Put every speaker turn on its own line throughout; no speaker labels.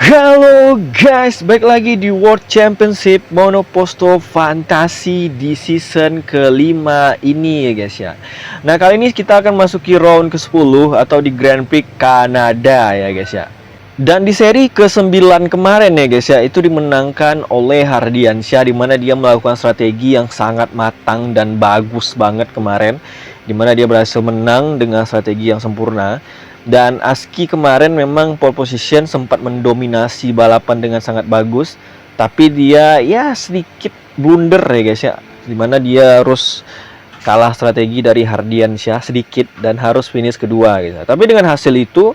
Halo guys, balik lagi di World Championship Monoposto Fantasi di season kelima ini ya guys ya. Nah kali ini kita akan masuki round ke-10 atau di Grand Prix Kanada ya guys ya. Dan di seri ke-9 kemarin ya guys ya, itu dimenangkan oleh Hardiansyah, dimana dia melakukan strategi yang sangat matang dan bagus banget kemarin, dimana dia berhasil menang dengan strategi yang sempurna. Dan Aski kemarin memang pole position sempat mendominasi balapan dengan sangat bagus, tapi dia ya sedikit blunder ya guys ya, dimana dia harus kalah strategi dari Hardiansyah sedikit dan harus finish kedua gitu. Tapi dengan hasil itu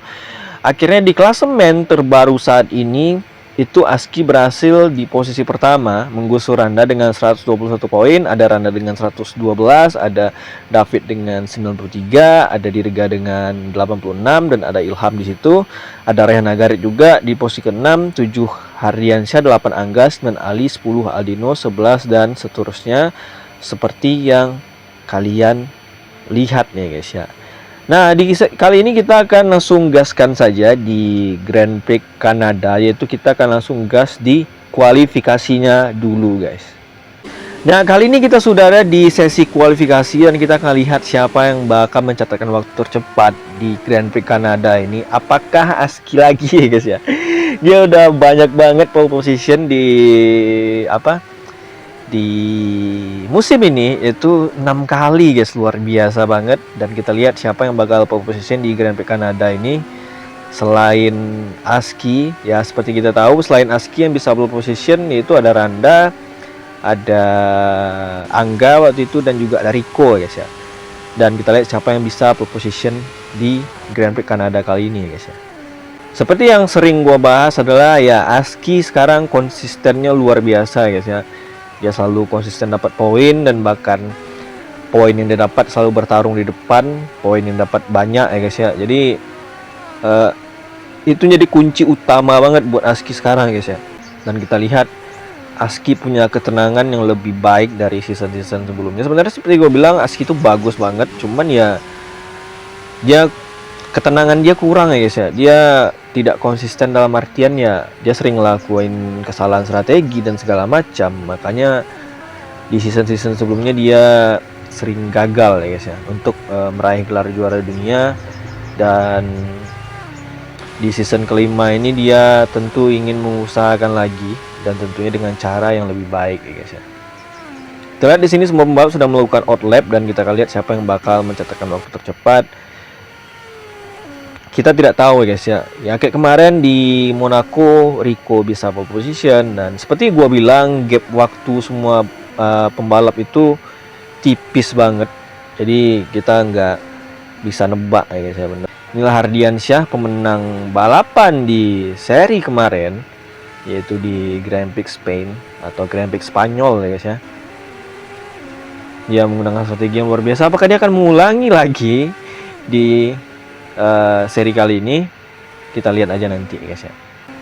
akhirnya di klasemen terbaru saat ini itu Aski berhasil di posisi pertama menggusur Randa dengan 121 poin, ada Randa dengan 112, ada David dengan 93, ada Dirga dengan 86 dan ada Ilham di situ. Ada Rehan Nagarit juga di posisi ke-6, 7 Hardiansyah, 8 Anggas, 9 Ali, 10 Aldino, 11 dan seterusnya seperti yang kalian lihat nih guys ya. Nah, kali ini kita akan langsung gaskan saja di Grand Prix Kanada, yaitu kita akan langsung gas di kualifikasinya dulu guys. Nah, kali ini kita sudah ada di sesi kualifikasi dan kita akan lihat siapa yang bakal mencatatkan waktu tercepat di Grand Prix Kanada ini. Apakah Aski lagi ya guys ya? Dia udah banyak banget pole position di musim ini, itu 6 kali guys, luar biasa banget. Dan kita lihat siapa yang bakal pole position di Grand Prix Kanada ini selain Aski ya. Seperti kita tahu, selain Aski yang bisa pole position yaitu ada Randa, ada Angga waktu itu, dan juga ada Rico guys ya. Dan kita lihat siapa yang bisa pole position di Grand Prix Kanada kali ini guys ya. Seperti yang sering gua bahas adalah ya, Aski sekarang konsistennya luar biasa guys ya. Dia selalu konsisten dapat poin, dan bahkan poin yang dia dapat selalu bertarung di depan, poin yang dapat banyak ya guys ya. Jadi itu jadi kunci utama banget buat Aski sekarang guys ya. Dan kita lihat Aski punya ketenangan yang lebih baik dari season-season sebelumnya. Sebenarnya seperti gue bilang, Aski itu bagus banget, cuman ya dia ketenangan dia kurang ya guys ya. Dia tidak konsisten dalam artian ya, dia sering ngelakuin kesalahan strategi dan segala macam. Makanya di season-season sebelumnya dia sering gagal ya guys ya untuk meraih gelar juara dunia. Dan di season kelima ini dia tentu ingin mengusahakan lagi, dan tentunya dengan cara yang lebih baik ya guys ya. Kita lihat di sini semua pembalap sudah melakukan outlap, dan kita akan lihat siapa yang bakal mencatatkan waktu tercepat. Kita tidak tahu guys ya. Ya kayak kemarin di Monaco, Rico bisa pole position, dan seperti gua bilang, gap waktu semua pembalap itu tipis banget. Jadi kita nggak bisa nebak ya guys ya, benar. Inilah Hardiansyah, pemenang balapan di seri kemarin, yaitu di Grand Prix Spain atau Grand Prix Spanyol ya guys ya. Dia menggunakan strategi yang luar biasa. Apakah dia akan mengulangi lagi di seri kali ini? Kita lihat aja nanti guys ya.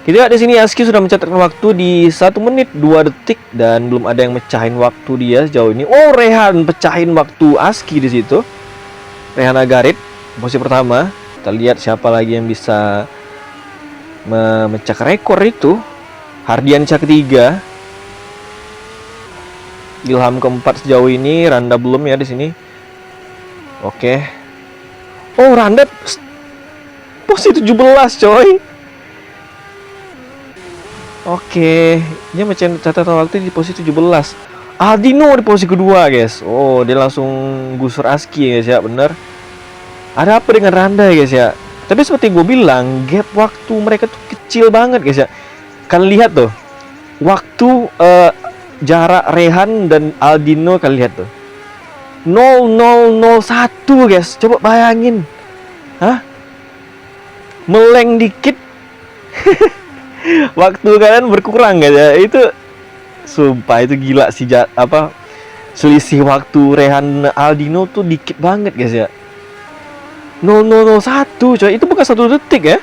Kita lihat di sini Aski sudah mencatatkan waktu di 1 menit 2 detik, dan belum ada yang mecahin waktu dia sejauh ini. Oh, Rehan pecahin waktu Aski di situ. Rehan Nagarit posisi pertama. Kita lihat siapa lagi yang bisa memecah rekor itu. Hardiansyah ketiga, Ilham keempat sejauh ini, Randa belum ya di sini. Oke. Oh, Randa posisi 17 coy. Oke, dia mecahin catatan waktu di posisi 17. Aldino di posisi kedua guys. Oh, dia langsung gusur Aski guys ya, bener. Ada apa dengan Randa ya guys ya. Tapi seperti gue bilang, gap waktu mereka tuh kecil banget guys ya. Kalian lihat tuh, waktu jarak Rehan dan Aldino, kalian lihat tuh 0001 guys. Coba bayangin, meleng dikit waktu kalian berkurang guys ya. Itu sumpah, itu gila sih. Selisih waktu Rehan Aldino tuh dikit banget guys ya. 0001 coy, itu bukan 1 detik ya.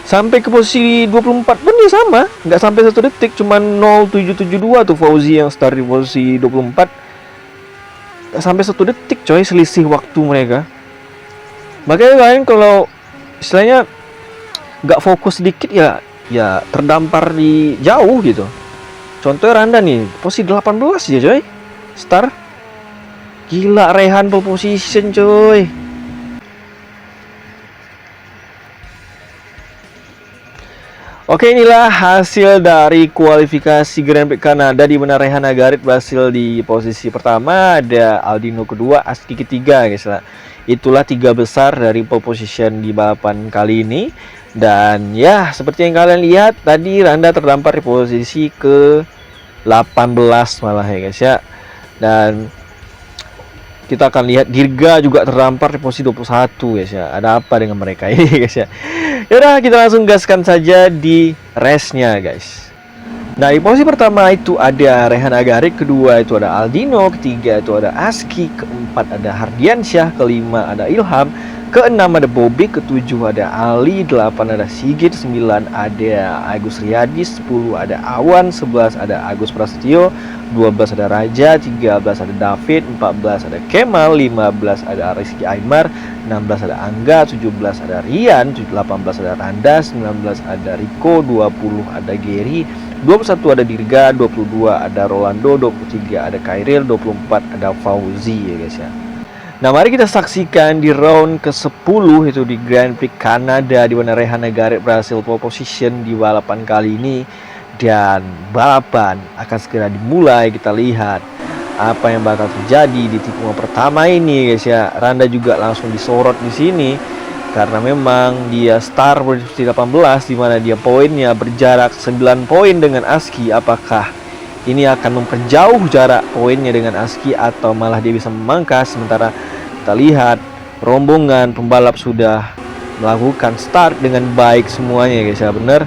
Sampai ke posisi 24 pun ya sama, nggak sampai 1 detik, cuman 0772 tuh Fauzi yang start di posisi 24. Nggak sampai 1 detik coy selisih waktu mereka. Makanya kalian kalau istilahnya nggak fokus sedikit ya terdampar di jauh gitu. Contohnya Randa nih, posisi 18 ya coy. Star. Gila, Rehan pole position coy. Oke, inilah hasil dari kualifikasi Grand Prix Kanada di mana Rehan Agarit berhasil di posisi pertama, ada Aldino kedua, Aski ketiga guys lah. Itulah tiga besar dari pole position di balapan kali ini. Dan ya, seperti yang kalian lihat tadi, Randa terdampar di posisi ke 18 malah ya guys ya. Dan kita akan lihat Dirga juga terdampar di posisi 21 guys ya. Ada apa dengan mereka ini guys ya. Yaudah, kita langsung gaskan saja di race-nya guys. Nah, di posisi pertama itu ada Rehan Agarit, kedua itu ada Aldino, ketiga itu ada Aski, keempat ada Hardiansyah, kelima ada Ilham, keenam ada Bobby, ketujuh ada Ali, 8 ada Sigit, 9 ada Agus Riyadi, 10 ada Awan, 11 ada Agus Prasetyo, 12 ada Raja, 13 ada David, 14 ada Kemal, 15 ada Rizky Aymar, 16 ada Angga, 17 ada Rian, 18 ada Randa, 19 ada Riko, 20 ada Gary, 21 ada Dirga, 22 ada Rolando, 23 ada Kairil, 24 ada Fauzi ya guys ya. Nah, mari kita saksikan di round ke-10 itu di Grand Prix Kanada di mana Rehan Agarit berhasil pole position di balapan kali ini. Dan balapan akan segera dimulai. Kita lihat apa yang bakal terjadi di tikungan pertama ini guys ya. Randa juga langsung disorot di sini karena memang dia start posisi 18 di mana dia poinnya berjarak 9 poin dengan Aski. Apakah ini akan memperjauh jarak poinnya dengan Aski atau malah dia bisa memangkas? Sementara kita lihat rombongan pembalap sudah melakukan start dengan baik semuanya guys ya, bener.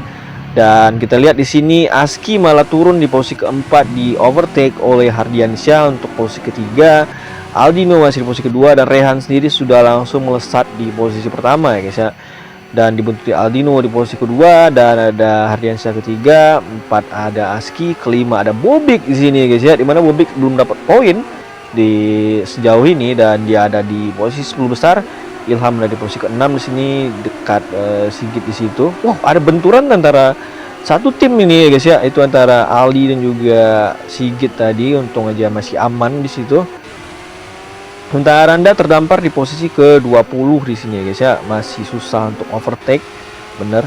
Dan kita lihat di sini Aski malah turun di posisi keempat, di overtake oleh Hardiansyah untuk posisi ketiga. Aldino masih di posisi kedua dan Rehan sendiri sudah langsung melesat di posisi pertama ya guys ya. Dan dibuntuti Aldino di posisi kedua dan ada Hardiansyah ketiga, 4 ada Aski, kelima ada Bobik di sini guys ya. Dimana Bobik belum dapat poin di sejauh ini dan dia ada di posisi 10 besar. Ilham ada di posisi ke-6 di sini dekat Sigit di situ. Wah, ada benturan antara satu tim ini ya guys ya. Itu antara Ali dan juga Sigit tadi. Untung aja masih aman di situ. Sementara Randa terdampar di posisi ke-20 di sini ya guys ya. Masih susah untuk overtake, bener.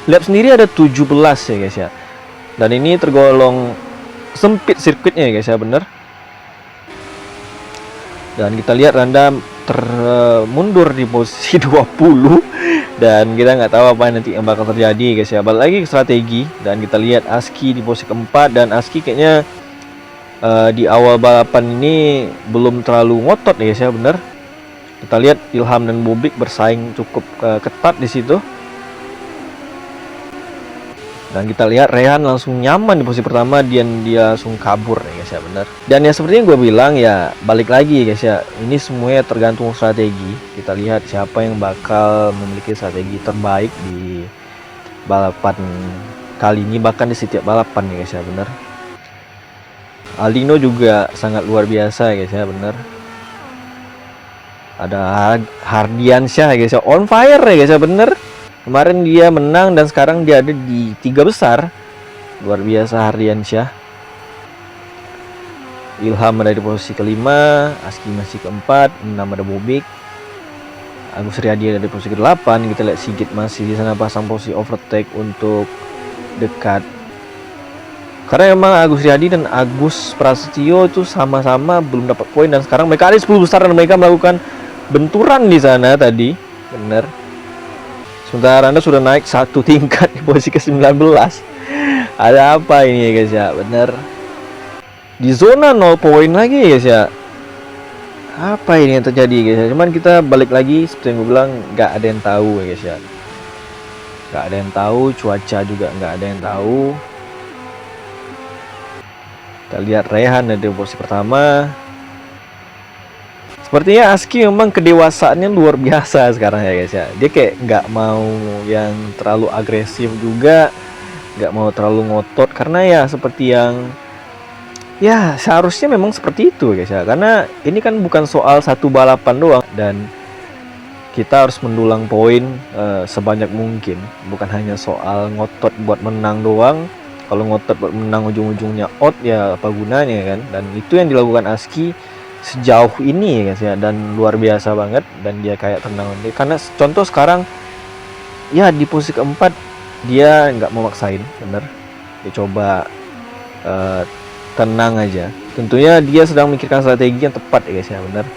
Lap sendiri ada 17 ya guys ya. Dan ini tergolong sempit sirkuitnya ya guys ya, bener. Dan kita lihat Randa mundur di posisi 20 dan kita nggak tahu apa nanti yang bakal terjadi guys ya. Balik lagi ke strategi dan kita lihat Aski di posisi keempat dan Aski kayaknya di awal balapan ini belum terlalu ngotot ya guys ya, bener. Kita lihat Ilham dan Bobik bersaing cukup ketat di situ. Dan kita lihat Rehan langsung nyaman di posisi pertama dan dia langsung kabur ya guys ya, bener. Dan ya seperti yang gue bilang ya, balik lagi guys ya, ini semuanya tergantung strategi. Kita lihat siapa yang bakal memiliki strategi terbaik di balapan kali ini, bahkan di setiap balapan ya guys ya, bener. Aldino juga sangat luar biasa ya guys ya, bener. Ada Hardiansyah ya guys ya, on fire ya guys ya, bener. Kemarin dia menang dan sekarang dia ada di 3 besar. Luar biasa Hardiansyah. Ilham ada di posisi kelima, Aski masih keempat, 6 ada Bobik. Agus Riyadi ada di posisi ke-8. Kita lihat Sigit masih di sana pasang posisi overtake untuk dekat. Karena memang Agus Riyadi dan Agus Prasetyo itu sama-sama belum dapat poin dan sekarang mereka ada di 10 besar dan mereka melakukan benturan di sana tadi, bener. Sementara Anda sudah naik satu tingkat di posisi ke-19. Ada apa ini ya guys ya, bener. Di zona 0 poin lagi ya guys ya. Apa ini yang terjadi guys ya. Cuman kita balik lagi seperti yang gue bilang, nggak ada yang tahu ya guys ya. Nggak ada yang tahu, cuaca juga nggak ada yang tahu. Kita lihat Rehan ada di posisi pertama. Sepertinya Aski memang kedewasaannya luar biasa sekarang ya guys ya. Dia kayak nggak mau yang terlalu agresif juga, nggak mau terlalu ngotot karena ya seperti yang ya seharusnya memang seperti itu guys ya. Karena ini kan bukan soal satu balapan doang dan kita harus mendulang poin sebanyak mungkin, bukan hanya soal ngotot buat menang doang. Kalau ngotot buat menang ujung-ujungnya out, ya apa gunanya kan. Dan itu yang dilakukan Aski sejauh ini ya guys ya, dan luar biasa banget. Dan dia kayak tenang, karena contoh sekarang ya di posisi keempat dia nggak mau maksain, bener, dia coba tenang aja. Tentunya dia sedang memikirkan strategi yang tepat ya guys ya, bener.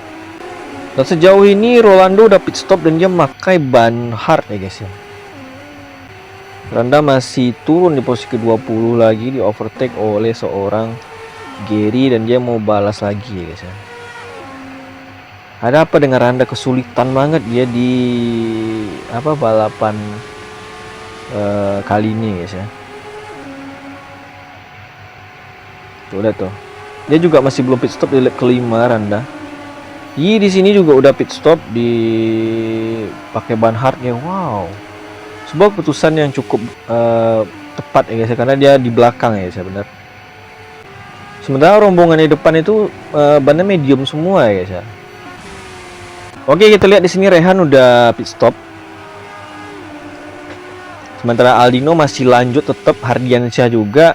Dan sejauh ini Rolando udah pit stop dan dia memakai ban hard ya guys ya. Randa masih turun di posisi ke-20 lagi, di overtake oleh seorang Gary dan dia mau balas lagi ya guys ya. Ada apa dengan Randa, kesulitan banget dia di balapan kali ini guys ya. Tuh lihat tuh. Dia juga masih belum pit stop di lap kelima Randa. Di sini juga udah pit stop di pakai ban hardnya. Wow. Sebuah keputusan yang cukup tepat ya guys ya, karena dia di belakang ya guys ya, benar. Sementara rombongan di depan itu bannya medium semua ya guys ya. Oke, kita lihat di sini Rehan udah pit stop. Sementara Aldino masih lanjut tetap, Hardiansyah juga,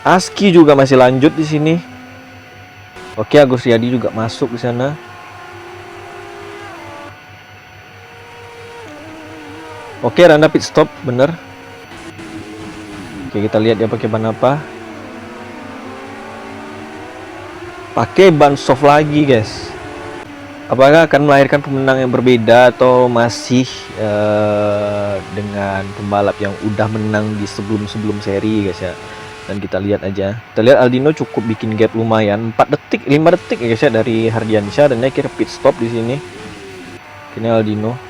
Aski juga masih lanjut di sini. Oke, Agus Riyadi juga masuk di sana. Oke, Randa pit stop, bener. Oke, kita lihat dia pakai ban apa. Pakai ban soft lagi, guys. Apakah akan melahirkan pemenang yang berbeda atau masih dengan pembalap yang udah menang di sebelum seri, guys ya. Dan kita lihat aja. Kita lihat Aldino cukup bikin gap lumayan, 4 detik, 5 detik ya guys ya dari Hardiansyah, dan dia kira pit stop di sini. Ini Aldino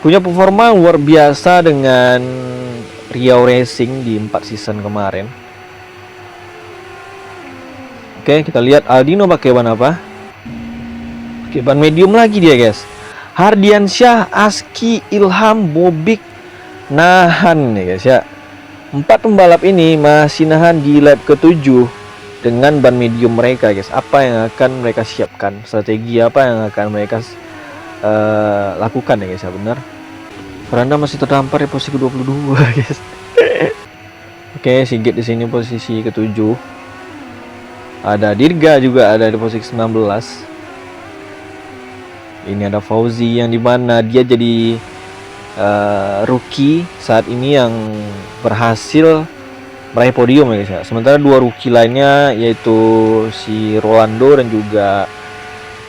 punya performa luar biasa dengan Riau Racing di 4 season kemarin. Oke, kita lihat Aldino pakai ban apa? Pakai ban medium lagi dia guys. Hardiansyah, Aski, Ilham, Bobik nahan ya guys ya. 4 pembalap ini masih nahan di lap ke-7 dengan ban medium mereka guys. Apa yang akan mereka siapkan? Strategi apa yang akan mereka lakukan ya guys ya, benar. Randa masih terdampar di posisi ke-22 guys. Oke, Sigit di sini posisi ke-7. Ada Dirga juga ada di posisi ke-19. Ini ada Fauzi yang dimana dia jadi rookie saat ini yang berhasil meraih podium ya guys ya. Sementara 2 rookie lainnya yaitu si Rolando dan juga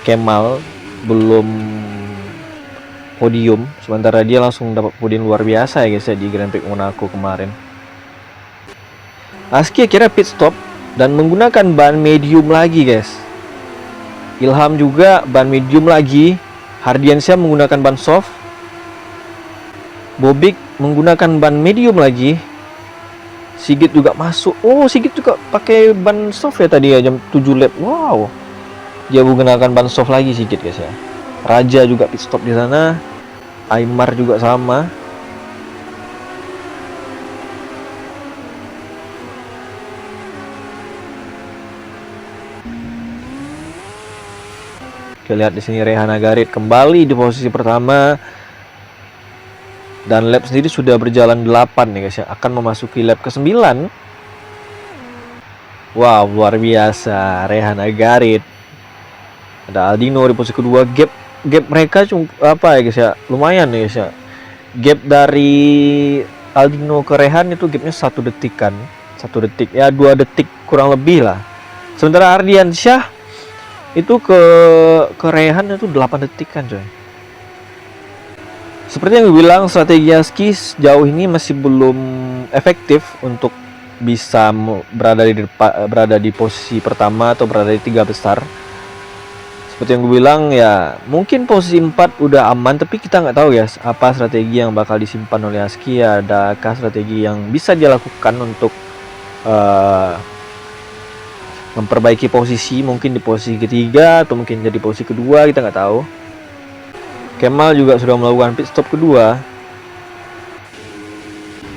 Kemal belum podium, sementara dia langsung dapat podium luar biasa ya guys ya di Grand Prix Monaco kemarin. Aski akhirnya pit stop dan menggunakan ban medium lagi guys. Ilham juga ban medium lagi. Hardiansyah menggunakan ban soft. Bobik menggunakan ban medium lagi. Sigit juga masuk. Oh, Sigit juga pakai ban soft ya tadi ya, jam 7 lap. Wow. Dia menggunakan ban soft lagi Sigit guys ya. Raja juga pit stop di sana. Aymar juga sama. Kita lihat di sini Rehan Agarit kembali di posisi pertama. Dan lap sendiri sudah berjalan 8 nih guys ya. Akan memasuki lap ke-9. Wow, luar biasa Rehan Agarit. Ada Aldino di posisi kedua. Gap mereka apa ya guys ya, lumayan ya guys ya. Gap dari Aldino ke Rehan itu gapnya 1 detik kan, 1 detik ya, 2 detik kurang lebih lah. Sementara Hardiansyah itu ke Rehan itu 8 detik kan coy. Seperti yang gue bilang, strategi Aski sejauh ini masih belum efektif untuk bisa berada di posisi pertama atau berada di 3 besar. Seperti yang gue bilang ya, mungkin posisi 4 udah aman, tapi kita nggak tahu ya apa strategi yang bakal disimpan oleh Aski. Adakah strategi yang bisa dia lakukan untuk memperbaiki posisi, mungkin di posisi ketiga atau mungkin jadi posisi kedua, kita nggak tahu. Kemal juga sudah melakukan pit stop kedua.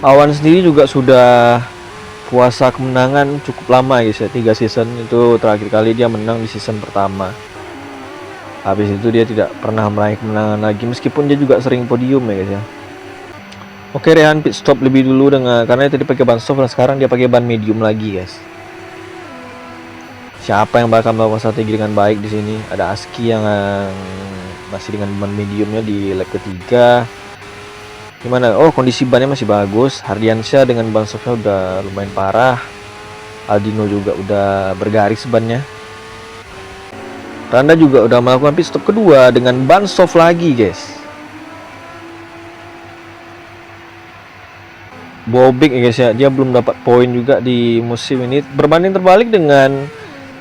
Awan sendiri juga sudah puasa kemenangan cukup lama guys ya, 3 season. Itu terakhir kali dia menang di season pertama. Habis itu dia tidak pernah meraih kemenangan lagi, meskipun dia juga sering podium ya guys ya. Oke, Rehan pit stop lebih dulu karena dia tadi pakai ban soft dan sekarang dia pakai ban medium lagi guys. Siapa yang bakal melakukan strategi dengan baik di sini? Ada Aski yang masih dengan ban mediumnya di lap ketiga. Gimana? Oh, kondisi bannya masih bagus. Hardiansyah dengan ban softnya udah lumayan parah. Aldino juga udah bergaris bannya. Randa juga udah melakukan pit stop kedua dengan ban soft lagi guys. Bobik ya guys ya, dia belum dapat poin juga di musim ini. Berbanding terbalik dengan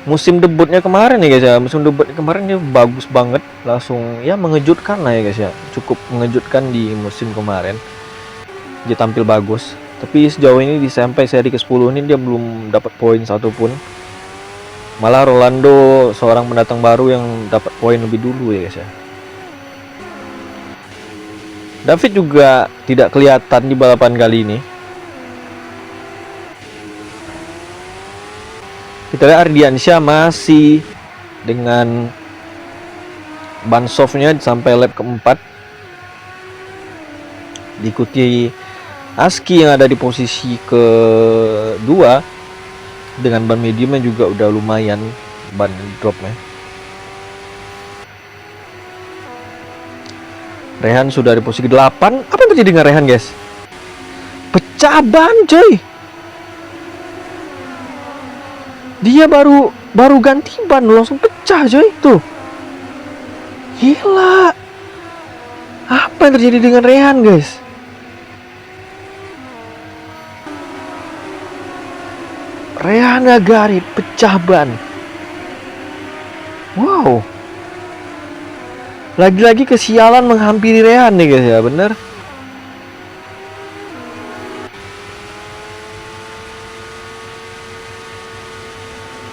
musim debutnya kemarin ya guys ya. Musim debutnya kemarin dia bagus banget, langsung ya mengejutkan lah ya guys ya. Cukup mengejutkan di musim kemarin. Dia tampil bagus. Tapi sejauh ini sampai seri ke-10 ini dia belum dapat poin satupun. Malah Rolando seorang pendatang baru yang dapat poin lebih dulu ya guys ya. David juga tidak kelihatan di balapan kali ini. Kita lihat Ardiansyah masih dengan ban softnya sampai lap keempat. Diikuti Aski yang ada di posisi kedua dengan ban mediumnya juga udah lumayan ban dropnya. Rehan sudah di posisi ke-8. Apa yang terjadi dengan Rehan guys? Pecah ban coy. Dia baru ganti ban langsung pecah coy tuh. Gila. Apa yang terjadi dengan Rehan guys? Rehan Nagari pecah ban. Wow. Lagi-lagi kesialan menghampiri Rehan nih guys ya, bener.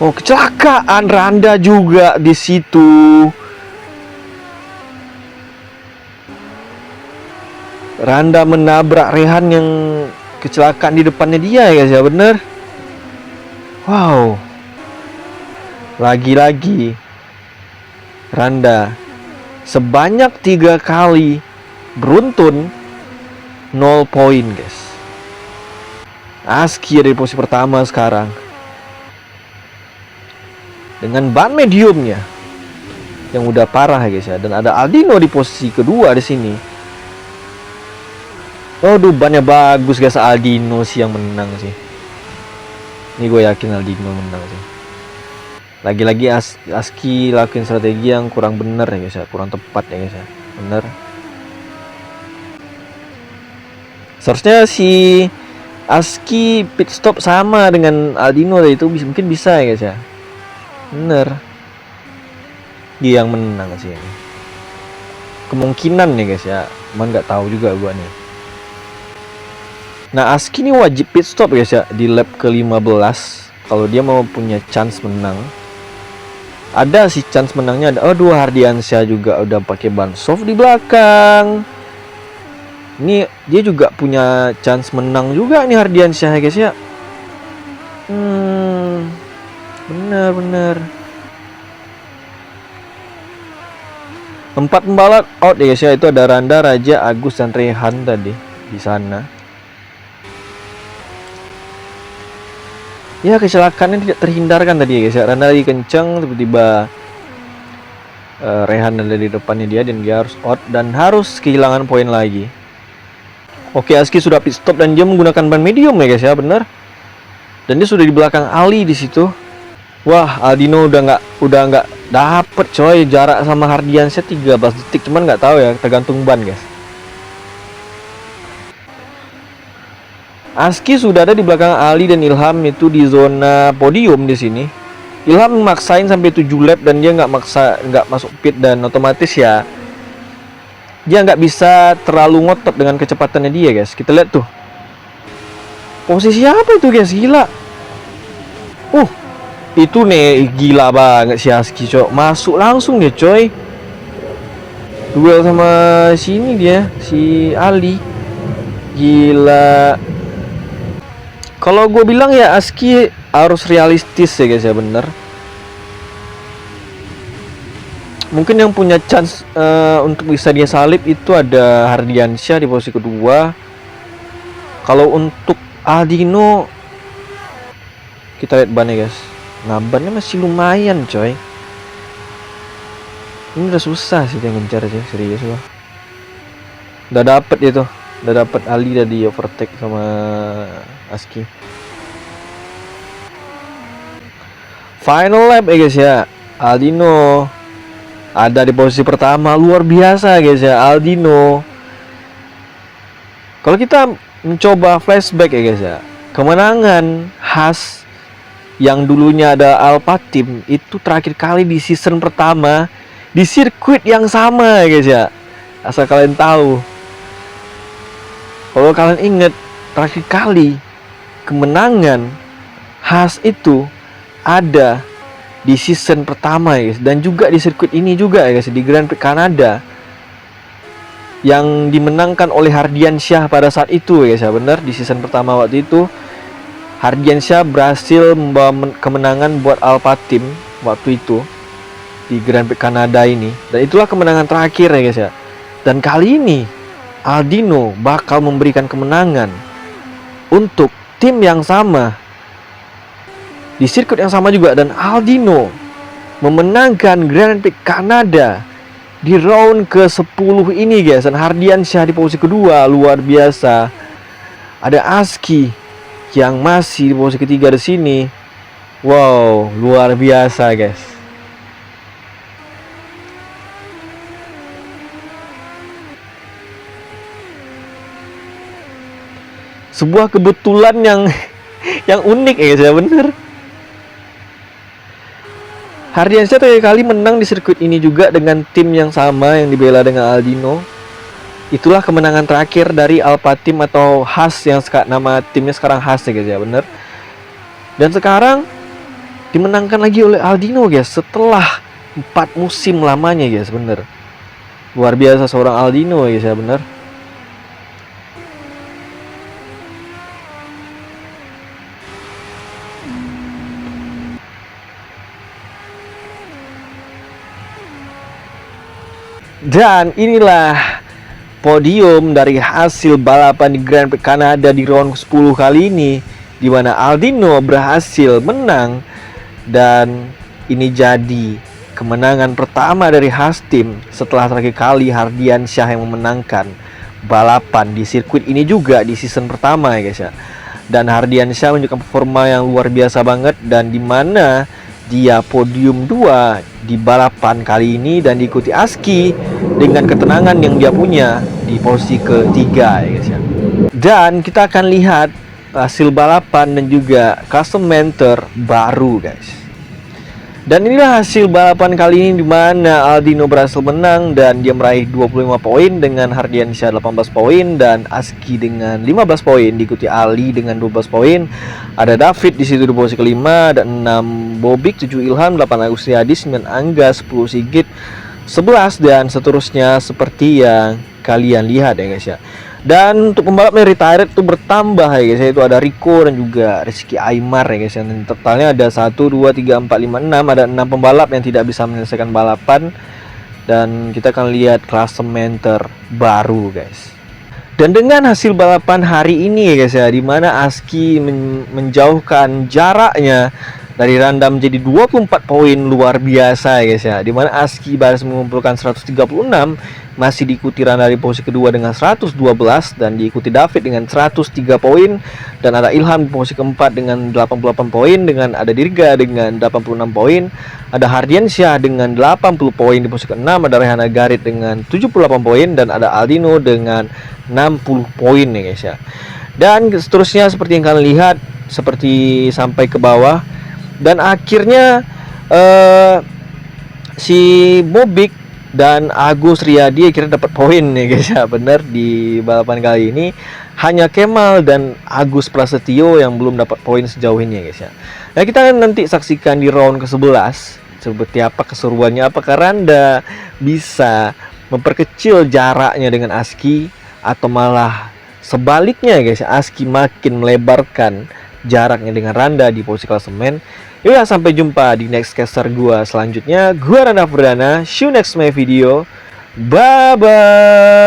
Oh, kecelakaan Randa juga di situ. Randa menabrak Rehan yang kecelakaan di depannya dia ya guys ya, bener. Wow. Lagi-lagi Randa sebanyak 3 kali beruntun 0 poin guys. Aski ada di posisi pertama sekarang dengan ban mediumnya yang udah parah ya guys ya, dan ada Aldino di posisi kedua di sini. Aduh, bannya bagus guys. Aldino sih yang menang sih. Ini gue yakin Aldino menang sih. Lagi-lagi Aski lakuin strategi yang kurang bener ya guys ya, kurang tepat ya guys ya. Bener. Seharusnya si Aski pit stop sama dengan Aldino itu mungkin bisa ya guys ya. Bener. Dia yang menang sih ini. Kemungkinan nih guys ya, cuman nggak tahu juga gua nih. Nah, Aski ini wajib pit stop guys ya di lap ke-15 kalau dia mau punya chance menang. Ada sih chance menangnya ada. Oh, Hardiansyah juga udah pakai ban soft di belakang. Ini dia juga punya chance menang juga nih Hardiansyah ya guys ya. Bener. 4 pembalap out ya guys ya. Itu ada Randa, Raja, Agus dan Rehan tadi di sana. Ya, kecelakaannya tidak terhindarkan tadi ya guys ya. Randa lagi kenceng, tiba-tiba Rehan ada di depannya dia dan dia harus out dan harus kehilangan poin lagi. Oke, Aski sudah pit stop dan dia menggunakan ban medium ya guys ya, bener. Dan dia sudah di belakang Ali di situ. Wah, Aldino udah nggak dapet coy, jarak sama Hardiansyah 13 detik, cuman nggak tahu ya, tergantung ban guys. Aski sudah ada di belakang Ali dan Ilham itu di zona podium di sini. Ilham maksain sampai 7 lap dan dia nggak masuk pit, dan otomatis ya dia nggak bisa terlalu ngotot dengan kecepatannya dia guys. Kita lihat tuh posisi apa itu guys, gila. Itu nih gila banget si Aski coy, masuk langsung dia coy, duel sama sini dia si Ali, gila. Kalau gue bilang ya Aski harus realistis ya guys ya, bener. Mungkin yang punya chance untuk bisa dia salib itu ada Hardiansyah di posisi kedua. Kalau untuk Aldino, kita lihat bannya guys. Nah, bannya masih lumayan coy. Ini udah susah sih dia ngejar sih, serius loh. Udah dapet itu, udah dapet Ali, udah di overtake sama Aski. Final lap ya guys ya. Aldino ada di posisi pertama, luar biasa guys ya, Aldino. Kalau kita mencoba flashback ya guys ya, kemenangan Haas yang dulunya ada Alpha Team itu terakhir kali di season pertama di sirkuit yang sama ya guys ya. Asal kalian tahu, kalau kalian ingat, terakhir kali kemenangan Haas itu ada di season pertama ya guys, dan juga di sirkuit ini juga ya guys, di Grand Prix Kanada yang dimenangkan oleh Hardiansyah pada saat itu ya guys ya. Bener, di season pertama waktu itu Hardiansyah berhasil membawa kemenangan buat Alpha Team waktu itu di Grand Prix Kanada ini, dan itulah kemenangan terakhir ya guys ya. Dan kali ini Aldino bakal memberikan kemenangan untuk tim yang sama di sirkuit yang sama juga, dan Aldino memenangkan Grand Prix Kanada di round ke-10 ini guys. Dan Hardiansyah di posisi kedua, luar biasa. Ada Aski yang masih di posisi ketiga di sini. Wow, luar biasa guys. Sebuah kebetulan yang unik ya guys ya, bener. Hardiansyah terakhir kali menang di sirkuit ini juga dengan tim yang sama yang dibela dengan Aldino. Itulah kemenangan terakhir dari Alpha Team atau Haas, yang nama timnya sekarang Haas ya guys ya, bener. Dan sekarang dimenangkan lagi oleh Aldino guys setelah 4 musim lamanya guys, bener. Luar biasa seorang Aldino ya guys ya, bener. Dan inilah podium dari hasil balapan di Grand Prix Kanada di round 10 kali ini, di mana Aldino berhasil menang, dan ini jadi kemenangan pertama dari Haas Team setelah terakhir kali Hardiansyah yang memenangkan balapan di sirkuit ini juga di season pertama ya guys ya. Dan Hardiansyah menunjukkan performa yang luar biasa banget, dan di mana dia podium 2 di balapan kali ini, dan diikuti Aski dengan ketenangan yang dia punya di posisi ketiga ya guys ya. Dan kita akan lihat hasil balapan dan juga klasemen terbaru guys. Dan inilah hasil balapan kali ini, di mana Aldino berhasil menang dan dia meraih 25 poin dengan Hardiansyah 18 poin dan Aski dengan 15 poin, diikuti Ali dengan 12 poin. Ada David di situ di posisi kelima, ada 6 Bobik, 7 Ilham, 8 Agustiadis, 9 Angga, 10 Sigit, 11 dan seterusnya seperti yang kalian lihat ya guys ya. Dan untuk pembalap yang retired itu bertambah ya guys ya, itu ada Rico dan juga Rizky Aymar ya guys ya. Dan totalnya ada 1, 2, 3, 4, 5, 6, ada 6 pembalap yang tidak bisa menyelesaikan balapan. Dan kita akan lihat klasemen terbaru guys. Dan dengan hasil balapan hari ini ya guys ya, dimana Aski menjauhkan jaraknya dari Randa menjadi 24 poin, luar biasa ya guys ya. Dimana Aski baru mengumpulkan 136, masih diikuti Randa di posisi kedua dengan 112, dan diikuti David dengan 103 poin, dan ada Ilham di posisi keempat dengan 88 poin, dengan ada Dirga dengan 86 poin, ada Hardiansyah dengan 80 poin di posisi ke-6, ada Rehana Garit dengan 78 poin, dan ada Aldino dengan 60 poin ya guys ya. Dan seterusnya seperti yang kalian lihat, seperti sampai ke bawah. Dan akhirnya si Bobik dan Agus Riyadi akhirnya dapat poin ya guys ya, bener, di balapan kali ini. Hanya Kemal dan Agus Prasetyo yang belum dapat poin sejauh ini ya guys ya. Nah, kita nanti saksikan di round ke-11 seperti apa keseruannya, apakah Randa bisa memperkecil jaraknya dengan Aski, atau malah sebaliknya ya guys ya, Aski makin melebarkan jaraknya dengan Randa di posisi klasemen. Yaudah, sampai jumpa di next caster gua selanjutnya. Gua Randa Perdana. See you next my video. Bye bye.